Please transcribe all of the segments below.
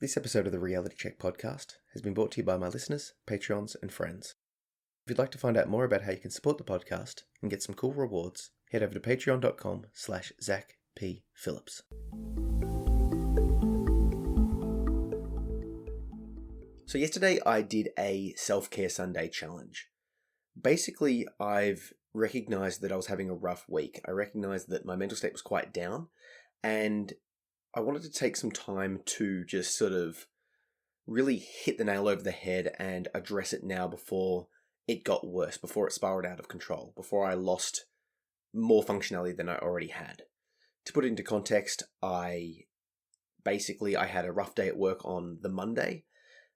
This episode of the Reality Check podcast has been brought to you by my listeners, Patreons, and friends. If you'd like to find out more about how you can support the podcast and get some cool rewards, head over to patreon.com/ZachPPhillips. So yesterday I did a self-care Sunday challenge. Basically, I've recognized that I was having a rough week. I recognized that my mental state was quite down, and I wanted to take some time to just sort of really hit the nail over the head and address it now before it got worse, before it spiraled out of control, before I lost more functionality than I already had. To put it into context, I had a rough day at work on the Monday.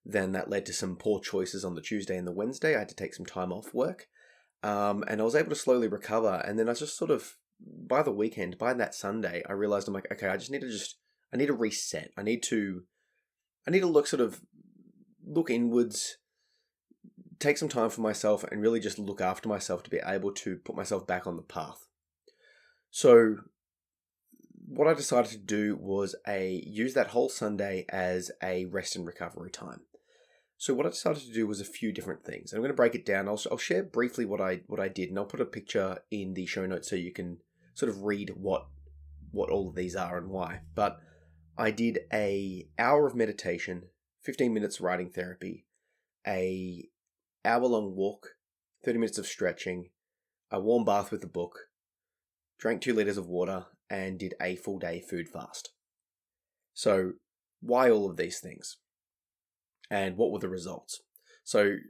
Then that led to some poor choices on the Tuesday and the Wednesday. I had to take some time off work. And I was able to slowly recover. And then I just sort of, by the weekend, by that Sunday, I realized I'm like, okay, I need to reset. I need to look inwards, take some time for myself, and really just look after myself to be able to put myself back on the path. So what I decided to do was use that whole Sunday as a rest and recovery time. So what I decided to do was a few different things. I'm going to break it down. I'll share briefly what I did, and I'll put a picture in the show notes so you can sort of read what all of these are and why. But I did an hour of meditation, 15 minutes writing therapy, a hour-long walk, 30 minutes of stretching, a warm bath with a book, drank 2 liters of water, and did a full day food fast. So why all of these things? And what were the results? So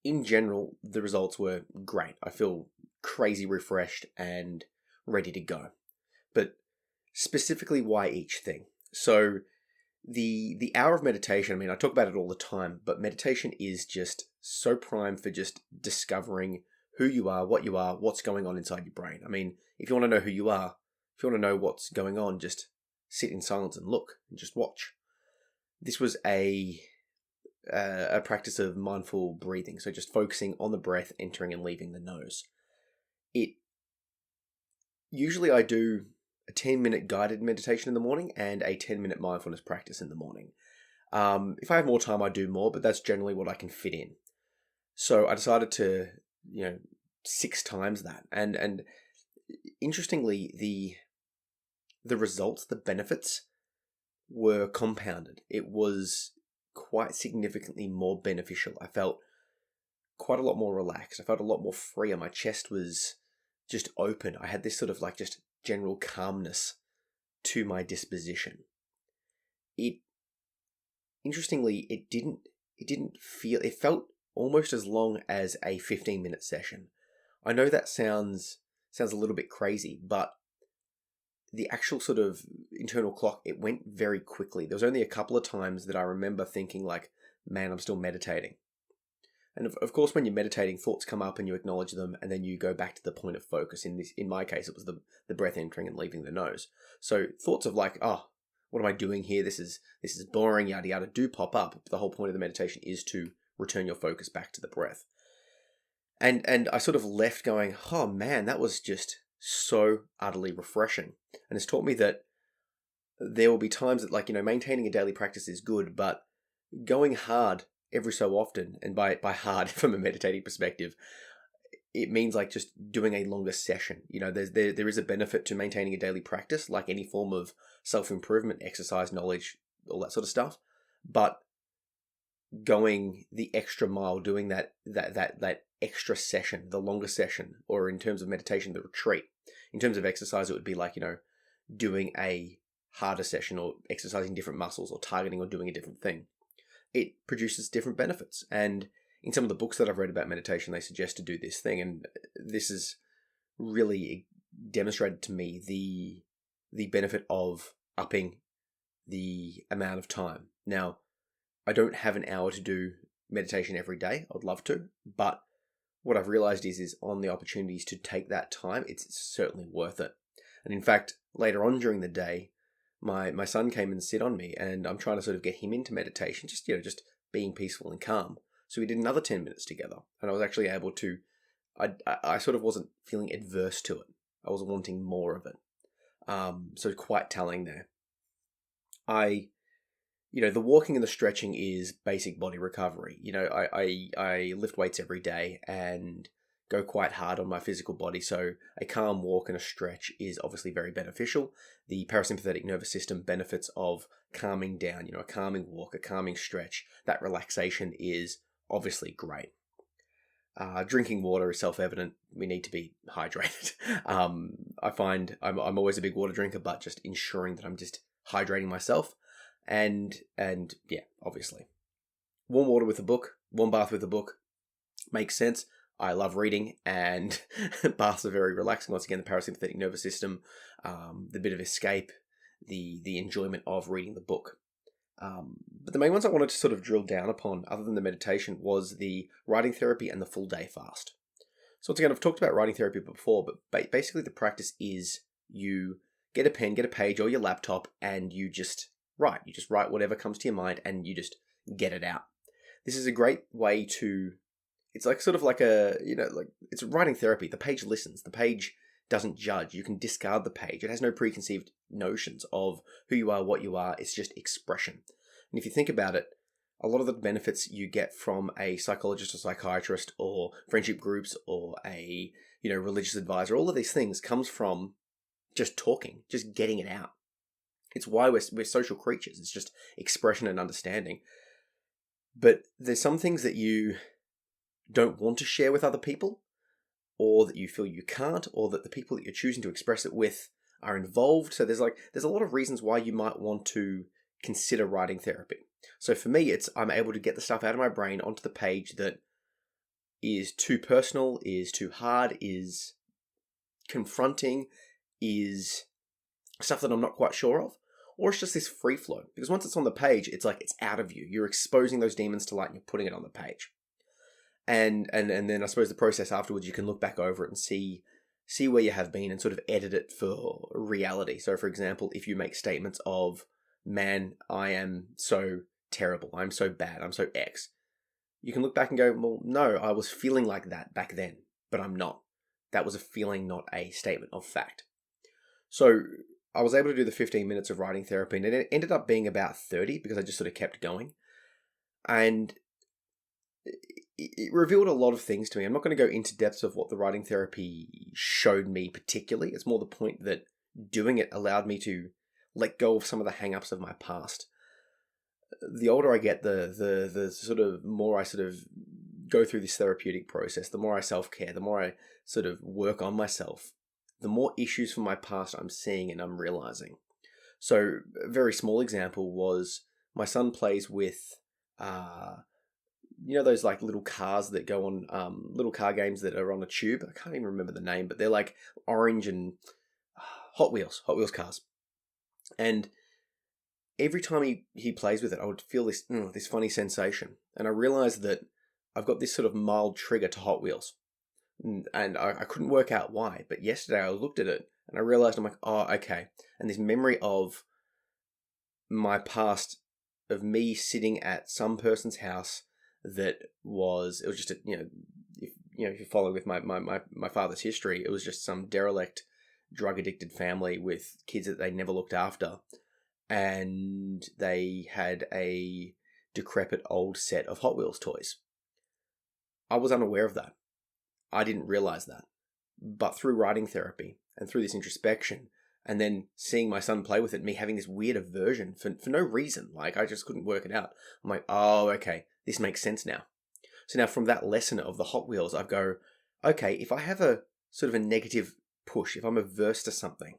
in general, the results were great. I feel crazy refreshed and ready to go. But specifically, why each thing? So the hour of meditation, I talk about it all the time, but meditation is just so prime for just discovering who you are, what's going on inside your brain. If you want to know who you are, if you want to know what's going on, just sit in silence and look and just watch. This was a practice of mindful breathing, so just focusing on the breath entering and leaving the nose. Usually I do a 10-minute guided meditation in the morning and a 10-minute mindfulness practice in the morning. If I have more time, I do more, but that's generally what I can fit in. So I decided to, 6 times that. And interestingly, the results, the benefits were compounded. It was quite significantly more beneficial. I felt quite a lot more relaxed. I felt a lot more freer. My chest was just open. I had this sort of just general calmness to my disposition. Interestingly, it felt almost as long as a 15-minute session. I know that sounds a little bit crazy, but the actual sort of internal clock, it went very quickly. There was only a couple of times that I remember thinking man, I'm still meditating. And of course, when you're meditating, thoughts come up and you acknowledge them, and then you go back to the point of focus. In my case, it was the breath entering and leaving the nose. So thoughts of what am I doing here? This is boring, yada yada, do pop up. The whole point of the meditation is to return your focus back to the breath. And I sort of left going, oh man, that was just so utterly refreshing. And it's taught me that there will be times that maintaining a daily practice is good, but going hard every so often, and by hard from a meditating perspective, it means just doing a longer session. There is a benefit to maintaining a daily practice, like any form of self-improvement, exercise, knowledge, all that sort of stuff. But going the extra mile, doing that extra session, the longer session, or in terms of meditation, the retreat. In terms of exercise, it would be doing a harder session or exercising different muscles or targeting or doing a different thing. It produces different benefits. And in some of the books that I've read about meditation, they suggest to do this thing. And this has really demonstrated to me the benefit of upping the amount of time. Now, I don't have an hour to do meditation every day. I'd love to. But what I've realized is on the opportunities to take that time, it's certainly worth it. And in fact, later on during the day, my son came and sit on me, and I'm trying to sort of get him into meditation, just being peaceful and calm. So we did another 10 minutes together, and I was actually able to, I sort of wasn't feeling adverse to it. I was wanting more of it. So quite telling there. I the walking and the stretching is basic body recovery. I lift weights every day and go quite hard on my physical body. So a calm walk and a stretch is obviously very beneficial. The parasympathetic nervous system benefits of calming down, a calming walk, a calming stretch. That relaxation is obviously great. Drinking water is self-evident. We need to be hydrated. I find I'm always a big water drinker, but just ensuring that I'm just hydrating myself. And yeah, obviously. Warm water with a book, warm bath with a book makes sense. I love reading, and baths are very relaxing. Once again, the parasympathetic nervous system, the bit of escape, the enjoyment of reading the book. But the main ones I wanted to sort of drill down upon, other than the meditation, was the writing therapy and the full day fast. So once again, I've talked about writing therapy before, but basically the practice is you get a pen, get a page or your laptop, and you just write. You just write whatever comes to your mind, and you just get it out. This is a great way to... It's like sort of like it's writing therapy. The page listens. The page doesn't judge. You can discard the page. It has no preconceived notions of who you are, what you are. It's just expression. And if you think about it, a lot of the benefits you get from a psychologist or psychiatrist or friendship groups or a, religious advisor, all of these things comes from just talking, just getting it out. It's why we're social creatures. It's just expression and understanding. But there's some things that you don't want to share with other people, or that you feel you can't, or that the people that you're choosing to express it with are involved. So there's a lot of reasons why you might want to consider writing therapy. So for me, I'm able to get the stuff out of my brain onto the page that is too personal, is too hard, is confronting, is stuff that I'm not quite sure of, or it's just this free flow. Because once it's on the page, it's like it's out of you. You're exposing those demons to light and you're putting it on the page. And then I suppose the process afterwards, you can look back over it and see where you have been and sort of edit it for reality. So for example, if you make statements of, man, I am so terrible, I'm so bad, I'm so X, you can look back and go, well, no, I was feeling like that back then, but I'm not. That was a feeling, not a statement of fact. So I was able to do the 15 minutes of writing therapy, and it ended up being about 30 because I just sort of kept going. And it revealed a lot of things to me. I'm not going to go into depths of what the writing therapy showed me particularly. It's more the point that doing it allowed me to let go of some of the hang-ups of my past. The older I get, the sort of more I sort of go through this therapeutic process, the more I self-care, the more I sort of work on myself, the more issues from my past I'm seeing and I'm realizing. So a very small example was my son plays with... those like little cars that go on, little car games that are on a tube. I can't even remember the name, but they're like orange and Hot Wheels cars. And every time he plays with it, I would feel this funny sensation. And I realized that I've got this sort of mild trigger to Hot Wheels. And I couldn't work out why. But yesterday I looked at it and I realized, I'm like, oh, okay. And this memory of my past, of me sitting at some person's house, it was just if you follow with my father's history, it was just some derelict, drug addicted family with kids that they never looked after, and they had a decrepit old set of Hot Wheels toys. I was unaware of that. I didn't realize that, but through writing therapy and through this introspection, and then seeing my son play with it, me having this weird aversion for no reason, like I just couldn't work it out. I'm like, oh, okay, this makes sense now. So now from that lesson of the Hot Wheels, I go, okay, if I have a sort of a negative push, if I'm averse to something,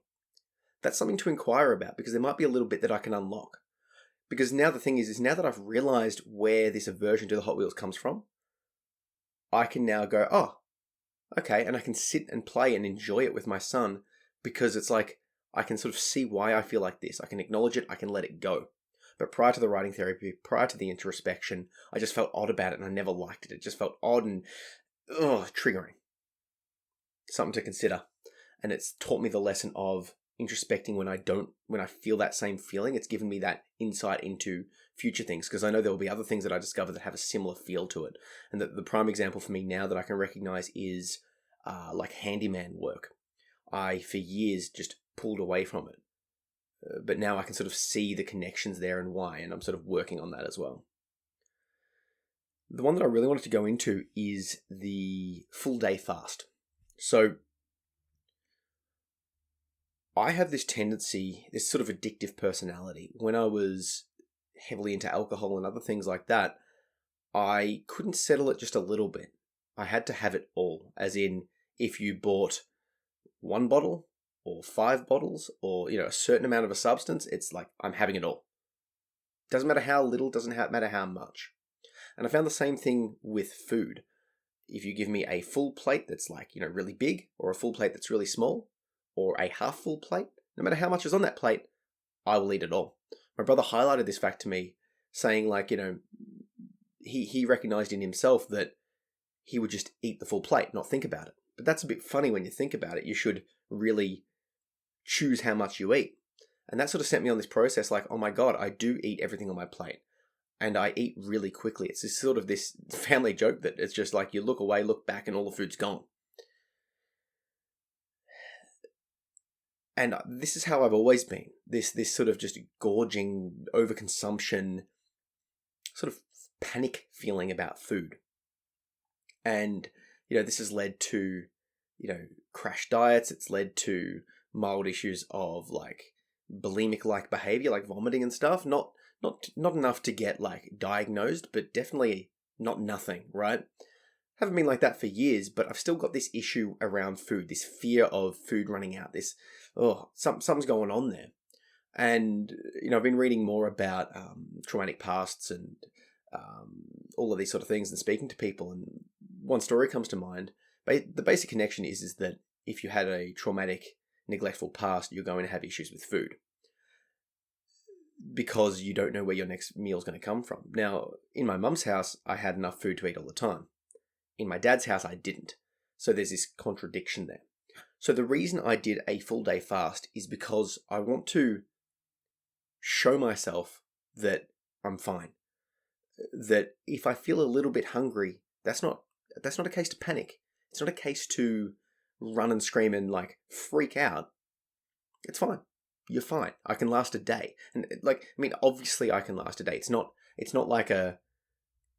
that's something to inquire about, because there might be a little bit that I can unlock. Because now the thing is now that I've realized where this aversion to the Hot Wheels comes from, I can now go, oh, okay, and I can sit and play and enjoy it with my son, because it's like, I can sort of see why I feel like this. I can acknowledge it, I can let it go. But prior to the writing therapy, prior to the introspection, I just felt odd about it and I never liked it. It just felt odd and triggering. Something to consider. And it's taught me the lesson of introspecting when I feel that same feeling. It's given me that insight into future things, because I know there will be other things that I discover that have a similar feel to it. And the prime example for me now that I can recognize is like handyman work. I, for years, just pulled away from it. but now I can sort of see the connections there and why, and I'm sort of working on that as well. The one that I really wanted to go into is the full day fast. So I have this tendency, this sort of addictive personality. When I was heavily into alcohol and other things like that, I couldn't settle it just a little bit. I had to have it all, as in if you bought 1 bottle or 5 bottles or, a certain amount of a substance, it's like, I'm having it all. Doesn't matter how little, doesn't matter how much. And I found the same thing with food. If you give me a full plate that's like, really big, or a full plate that's really small, or a half full plate, no matter how much is on that plate, I will eat it all. My brother highlighted this fact to me, saying like, he recognized in himself that he would just eat the full plate, not think about it. But that's a bit funny when you think about it. You should really choose how much you eat. And that sort of sent me on this process like, oh my God, I do eat everything on my plate. And I eat really quickly. It's this sort of this family joke that it's just like you look away, look back, and all the food's gone. And this is how I've always been. This sort of just gorging, overconsumption, sort of panic feeling about food. And, this has led to, crash diets. It's led to mild issues of like bulimic-like behavior, like vomiting and stuff. Not enough to get like diagnosed, but definitely not nothing, right? Haven't been like that for years, but I've still got this issue around food, this fear of food running out, something's going on there. And, I've been reading more about traumatic pasts and all of these sort of things and speaking to people. And one story comes to mind. The basic connection is that if you had a traumatic, neglectful past, you're going to have issues with food because you don't know where your next meal is going to come from. Now, in my mum's house, I had enough food to eat all the time. In my dad's house, I didn't. So there's this contradiction there. So the reason I did a full day fast is because I want to show myself that I'm fine. That if I feel a little bit hungry, that's not a case to panic. It's not a case to run and scream and like freak out. It's fine. You're fine. I can last a day. And obviously I can last a day. It's not like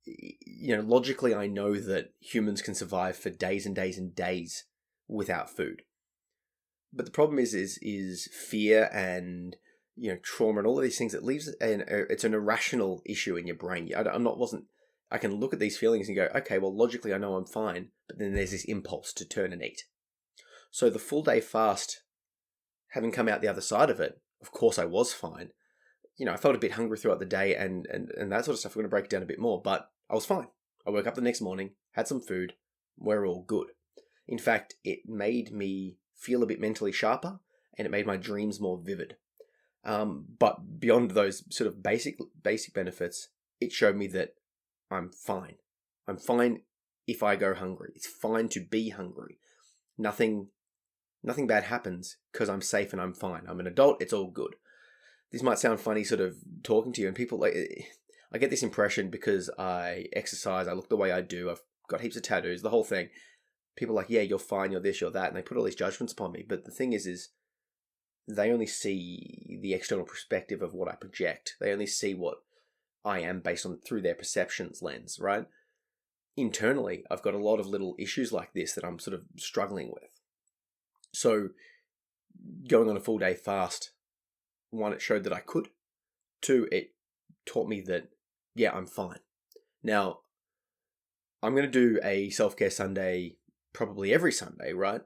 logically I know that humans can survive for days and days and days without food. But the problem is fear and, trauma and all of these things. It leaves it's an irrational issue in your brain. I can look at these feelings and go, okay, well, logically I know I'm fine, but then there's this impulse to turn and eat. So the full day fast, having come out the other side of it, of course I was fine. I felt a bit hungry throughout the day and that sort of stuff. We're going to break it down a bit more, but I was fine. I woke up the next morning, had some food, we're all good. In fact, it made me feel a bit mentally sharper and it made my dreams more vivid. But beyond those sort of basic benefits, it showed me that I'm fine. I'm fine if I go hungry. It's fine to be hungry. Nothing bad happens because I'm safe and I'm fine. I'm an adult. It's all good. This might sound funny sort of talking to you, and people, I get this impression because I exercise, I look the way I do, I've got heaps of tattoos, the whole thing. People are like, yeah, you're fine, you're this, you're that, and they put all these judgments upon me. But the thing is they only see the external perspective of what I project. They only see what I am based on through their perceptions lens, right? Internally, I've got a lot of little issues like this that I'm sort of struggling with. So going on a full day fast, 1, it showed that I could. 2, it taught me that, yeah, I'm fine. Now, I'm going to do a self-care Sunday probably every Sunday, right?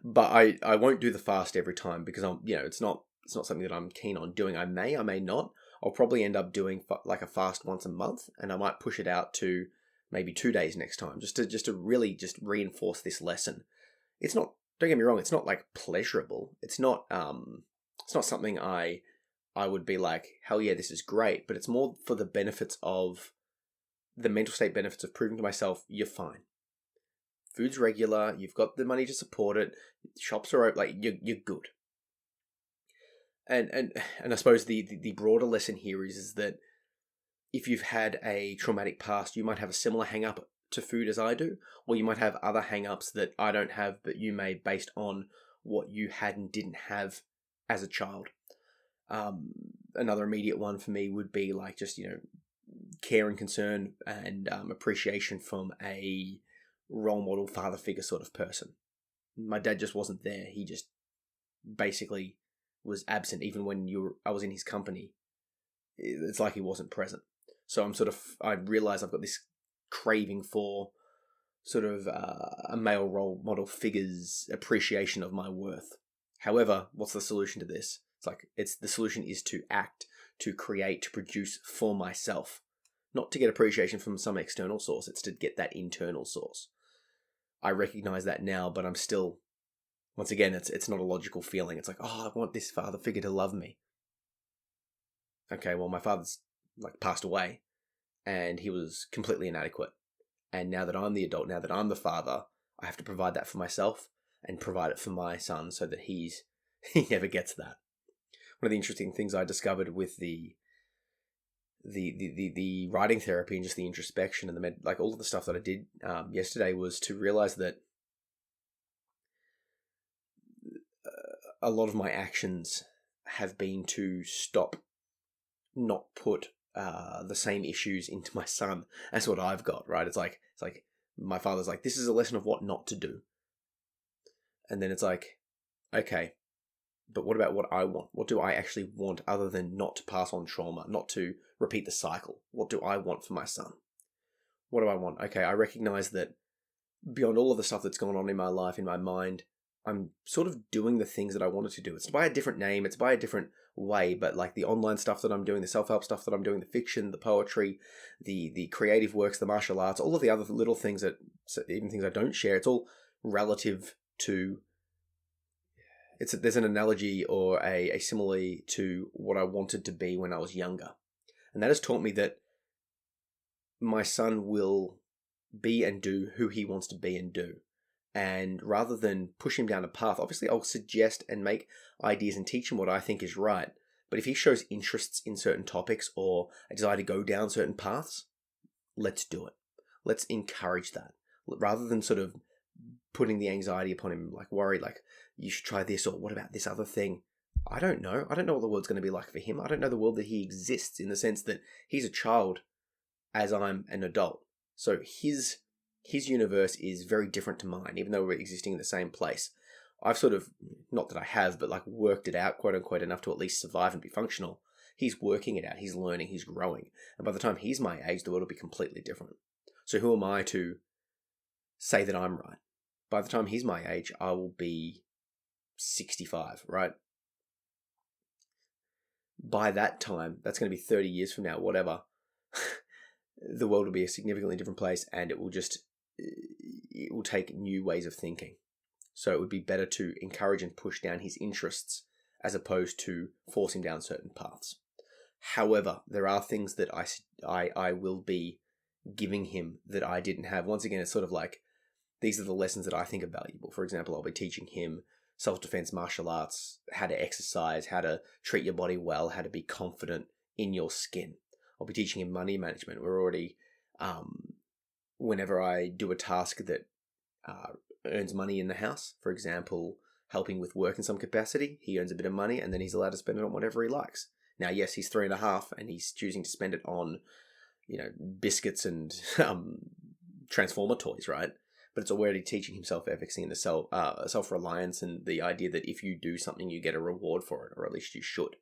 But I won't do the fast every time because it's not something that I'm keen on doing. I may not. I'll probably end up doing like a fast once a month, and I might push it out to maybe 2 days next time, just to really just reinforce this lesson. It's not. Don't get me wrong. It's not like pleasurable. It's not something I would be like, hell yeah, this is great. But it's more for the benefits of the mental state benefits of proving to myself you're fine. Food's regular. You've got the money to support it. Shops are open. Like you're good. And I suppose the broader lesson here is that if you've had a traumatic past, you might have a similar hang up to food as I do, or you might have other hang-ups that I don't have, but you may based on what you had and didn't have as a child. Another immediate one for me would be like just, care and concern and appreciation from a role model father figure sort of person. My dad just wasn't there. He just basically was absent even when I was in his company. It's like he wasn't present. So I realize I've got this craving for sort of a male role model figure's appreciation of my worth. However, what's the solution to this? The solution is to act, to create, to produce for myself. Not to get appreciation from some external source, it's to get that internal source. I recognize that now, but I'm still, once again, it's not a logical feeling. It's like, I want this father figure to love me. Okay, well, my father's passed away, and he was completely inadequate. And now that I'm the adult, now that I'm the father, I have to provide that for myself and provide it for my son so that he never gets that. One of the interesting things I discovered with the writing therapy and just the introspection and all of the stuff that I did yesterday was to realize that a lot of my actions have been to not put the same issues into my son as what I've got, right? It's like my father's like, this is a lesson of what not to do. And then it's like, okay, but what about what I want? What do I actually want other than not to pass on trauma, not to repeat the cycle? What do I want for my son? What do I want? Okay, I recognize that beyond all of the stuff that's going on in my life, in my mind, I'm sort of doing the things that I wanted to do. It's by a different name, it's by a different way, but the online stuff that I'm doing, the self-help stuff that I'm doing, the fiction, the poetry, the creative works, the martial arts, all of the other little things even things I don't share, it's all relative to, there's an analogy or a simile to what I wanted to be when I was younger. And that has taught me that my son will be and do who he wants to be and do. And rather than push him down a path, obviously I'll suggest and make ideas and teach him what I think is right. But if he shows interests in certain topics or a desire to go down certain paths, let's do it. Let's encourage that. Rather than sort of putting the anxiety upon him, worry, you should try this, or what about this other thing? I don't know. I don't know what the world's going to be like for him. I don't know the world that he exists in the sense that he's a child as I'm an adult. So his universe is very different to mine, even though we're existing in the same place. I've sort of, not that I have, but worked it out, quote unquote, enough to at least survive and be functional. He's working it out. He's learning. He's growing. And by the time he's my age, the world will be completely different. So who am I to say that I'm right? By the time he's my age, I will be 65, right? By that time, that's going to be 30 years from now, whatever, the world will be a significantly different place, and it will take new ways of thinking. So it would be better to encourage and push down his interests as opposed to force him down certain paths. However, there are things that I will be giving him that I didn't have. Once again, it's sort of these are the lessons that I think are valuable. For example, I'll be teaching him self-defense, martial arts, how to exercise, how to treat your body well, how to be confident in your skin. I'll be teaching him money management. We're already, whenever I do a task that earns money in the house, for example, helping with work in some capacity, he earns a bit of money and then he's allowed to spend it on whatever he likes. Now, yes, he's 3.5 and he's choosing to spend it on, biscuits and Transformer toys, right? But it's already teaching him self-efficacy and the self-reliance and the idea that if you do something, you get a reward for it, or at least you should.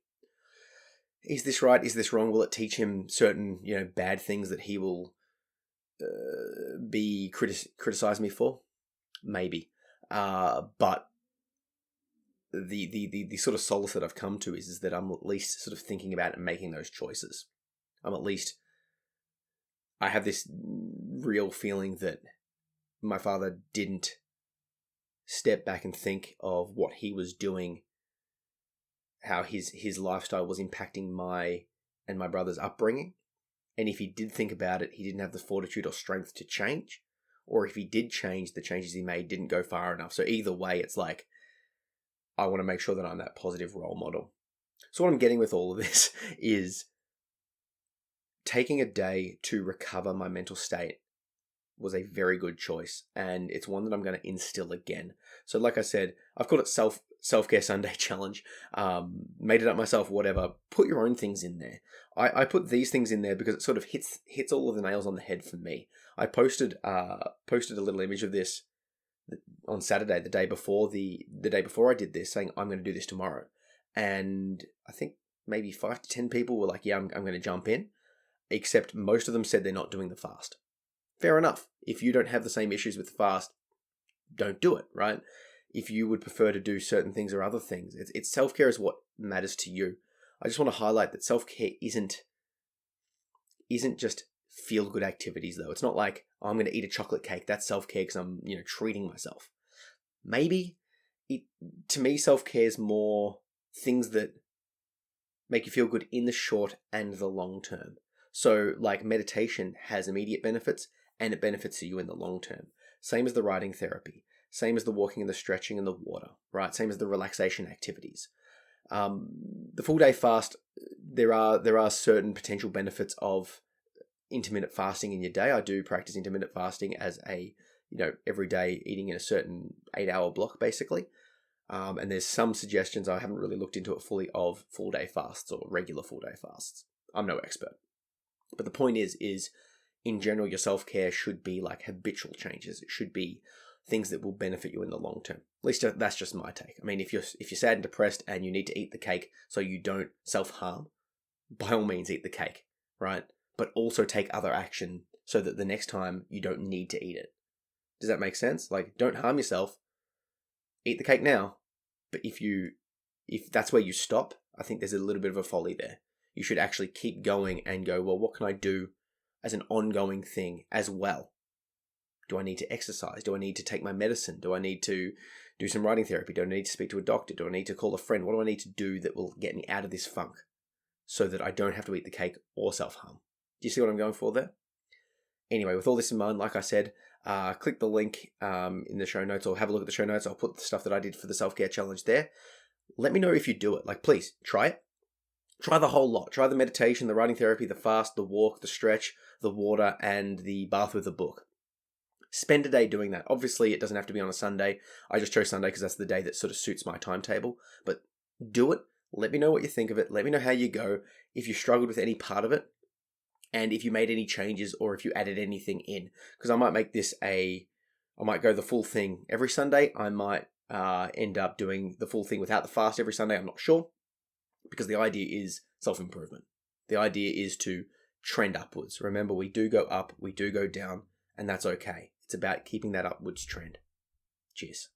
Is this right? Is this wrong? Will it teach him certain, bad things that he will criticize me for? Maybe. But the sort of solace that I've come to is that I'm at least sort of thinking about and making those choices. I have this real feeling that my father didn't step back and think of what he was doing, how his lifestyle was impacting my and my brother's upbringing. And if he did think about it, he didn't have the fortitude or strength to change. Or if he did change, the changes he made didn't go far enough. So either way, it's I want to make sure that I'm that positive role model. So what I'm getting with all of this is taking a day to recover my mental state was a very good choice, and it's one that I'm going to instill again. So like I said, I've called it self-care Sunday challenge. Made it up myself, whatever. Put your own things in there. I put these things in there because it sort of hits all of the nails on the head for me. I posted a little image of this on Saturday, the day before I did this, saying I'm going to do this tomorrow, and I think maybe 5 to 10 people were like, "Yeah, I'm going to jump in," except most of them said they're not doing the fast. Fair enough. If you don't have the same issues with the fast, don't do it, right? If you would prefer to do certain things or other things, it's self-care is what matters to you. I just want to highlight that self-care isn't just feel-good activities, though. It's not like, oh, I'm going to eat a chocolate cake. That's self-care because I'm, treating myself. Maybe to me, self-care is more things that make you feel good in the short and the long term. So, like, meditation has immediate benefits and it benefits you in the long term. Same as the writing therapy. Same as the walking and the stretching and the water, right? Same as the relaxation activities. The full day fast, there are certain potential benefits of intermittent fasting in your day. I do practice intermittent fasting as a, every day eating in a certain 8-hour block, basically. And there's some suggestions, I haven't really looked into it fully, of full day fasts or regular full day fasts. I'm no expert. But the point is in general, your self-care should be like habitual changes. It should be things that will benefit you in the long term. At least that's just my take. I mean, if you're sad and depressed and you need to eat the cake so you don't self-harm, by all means eat the cake, right? But also take other action so that the next time you don't need to eat it. Does that make sense? Like, don't harm yourself. Eat the cake now. But if that's where you stop, I think there's a little bit of a folly there. You should actually keep going and go, well, what can I do as an ongoing thing as well? Do I need to exercise? Do I need to take my medicine? Do I need to do some writing therapy? Do I need to speak to a doctor? Do I need to call a friend? What do I need to do that will get me out of this funk so that I don't have to eat the cake or self-harm? Do you see what I'm going for there? Anyway, with all this in mind, like I said, click the link in the show notes or have a look at the show notes. I'll put the stuff that I did for the self-care challenge there. Let me know if you do it. Like, please, try it. Try the whole lot. Try the meditation, the writing therapy, the fast, the walk, the stretch, the water, and the bath with a book. Spend a day doing that. Obviously, it doesn't have to be on a Sunday. I just chose Sunday because that's the day that sort of suits my timetable. But do it. Let me know what you think of it. Let me know how you go. If you struggled with any part of it, and if you made any changes or if you added anything in. Because I might make this I might go the full thing every Sunday. I might end up doing the full thing without the fast every Sunday. I'm not sure. Because the idea is self-improvement. The idea is to trend upwards. Remember, we do go up, we do go down, and that's okay. It's about keeping that upwards trend. Cheers.